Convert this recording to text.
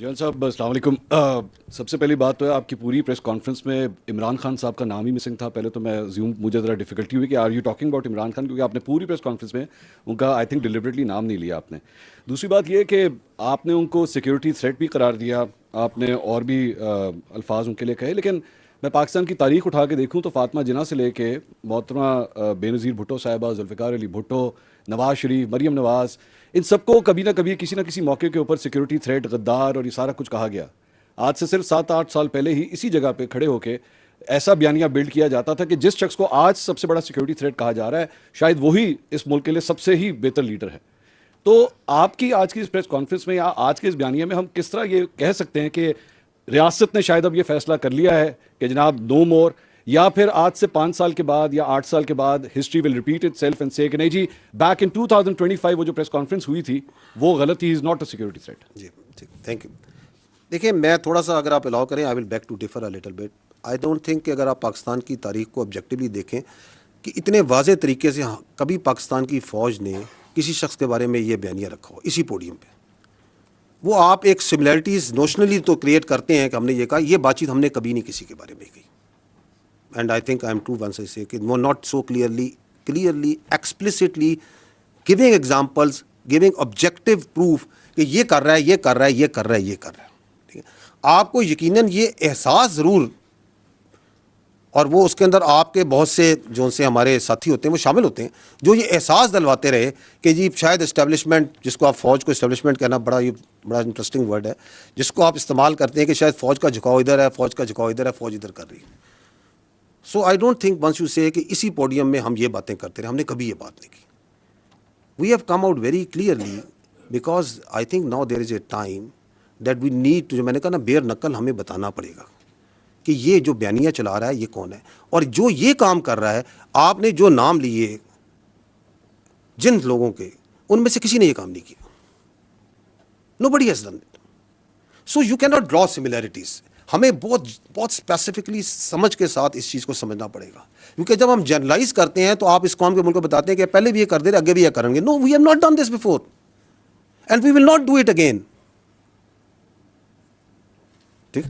جان صاحب السلام علیکم. سب سے پہلی بات تو ہے آپ کی پوری پریس کانفرنس میں عمران خان صاحب کا نام ہی مسنگ تھا. پہلے تو میں مجھے ذرا ڈیفیکلٹی ہوئی کہ are you talking about Imran Khan, کیونکہ آپ نے پوری پریس کانفرنس میں ان کا آئی تھنک ڈیلیبریٹلی نام نہیں لیا آپ نے. دوسری بات یہ کہ آپ نے ان کو سیکورٹی تھریٹ بھی قرار دیا، آپ نے اور بھی الفاظ ان کے لیے کہے، لیکن میں پاکستان کی تاریخ اٹھا کے دیکھوں تو فاطمہ جناح سے لے کے محترمہ بے نظیر بھٹو صاحبہ، ذوالفقار علی بھٹو، نواز شریف، مریم نواز، ان سب کو کبھی نہ کبھی کسی نہ کسی موقع کے اوپر سیکورٹی تھریٹ، غدار اور یہ سارا کچھ کہا گیا. آج سے صرف 7-8 سال پہلے ہی اسی جگہ پہ کھڑے ہو کے ایسا بیانیہ بلڈ کیا جاتا تھا کہ جس شخص کو آج سب سے بڑا سیکورٹی تھریٹ کہا جا رہا ہے شاید وہی اس ملک کے لیے سب سے ہی بہتر لیڈر ہے. تو آپ کی آج کی اس پریس کانفرنس میں یا آج کے اس بیانیے میں ہم کس طرح یہ کہہ سکتے ہیں کہ ریاست نے شاید اب یہ فیصلہ کر لیا ہے کہ جناب نو مور، یا پھر آج سے 5 سال کے بعد یا 8 سال کے بعد history will repeat it self and سے کہ نہیں جی بیک ان 2025 وہ جو پریس کانفرنس ہوئی تھی وہ غلط ہی، is not a security threat. جی ٹھیک، تھینک یو. دیکھیں میں تھوڑا سا اگر آپ الاؤ کریں I will back to differ a little bit. I don't think کہ اگر آپ پاکستان کی تاریخ کو آبجیکٹیولی دیکھیں کہ اتنے واضح طریقے سے کبھی پاکستان کی فوج نے کسی شخص کے بارے میں یہ بیانیہ رکھا ہو اسی پوڈیم پہ. وہ آپ ایک سملیرٹیز نوشنلی تو کریٹ کرتے ہیں کہ ہم نے یہ کہا، یہ بات چیت ہم نے کبھی نہیں کسی کے بارے میں کہی. And I think I am true once I say کہ وہ not so clearly explicitly giving examples, giving objective proof کہ یہ کر رہا ہے، یہ کر رہا ہے، یہ کر رہا ہے، یہ کر رہا ہے. ٹھیک ہے، آپ کو یقیناً یہ احساس ضرور، اور وہ اس کے اندر آپ کے بہت سے جو ان سے ہمارے ساتھی ہوتے ہیں وہ شامل ہوتے ہیں جو یہ احساس دلواتے رہے کہ جی شاید اسٹیبلشمنٹ، جس کو آپ فوج کو اسٹیبلشمنٹ کہنا بڑا انٹرسٹنگ ورڈ ہے، جس کو آپ استعمال کرتے ہیں کہ شاید فوج کا جھکاؤ ادھر ہے، فوج کا جھکاؤ ادھر ہے، فوج ادھر کر رہی ہے. So I don't think once you say کہ اسی پوڈیم میں ہم یہ باتیں کرتے رہے، ہم نے کبھی یہ بات نہیں کی. We have come out very clearly because I think now there is a time that we need to, جو میں نے کہا نا بیر نقل ہمیں بتانا پڑے گا کہ یہ جو بیانیہ چلا رہا ہے یہ کون ہے، اور جو یہ کام کر رہا ہے. آپ نے جو نام لیے جن لوگوں کے، ان میں سے کسی نے یہ کام نہیں کیا. Nobody has done it. So you cannot draw similarities. ہمیں بہت اسپیسیفکلی سمجھ کے ساتھ اس چیز کو سمجھنا پڑے گا، کیونکہ جب ہم جنرلائز کرتے ہیں تو آپ اس قوم کے ملک کو بتاتے ہیں کہ پہلے بھی یہ کر دے رہے، آگے بھی یہ کریں گے. No, we have not done this before and we will not do it again. ٹھیک.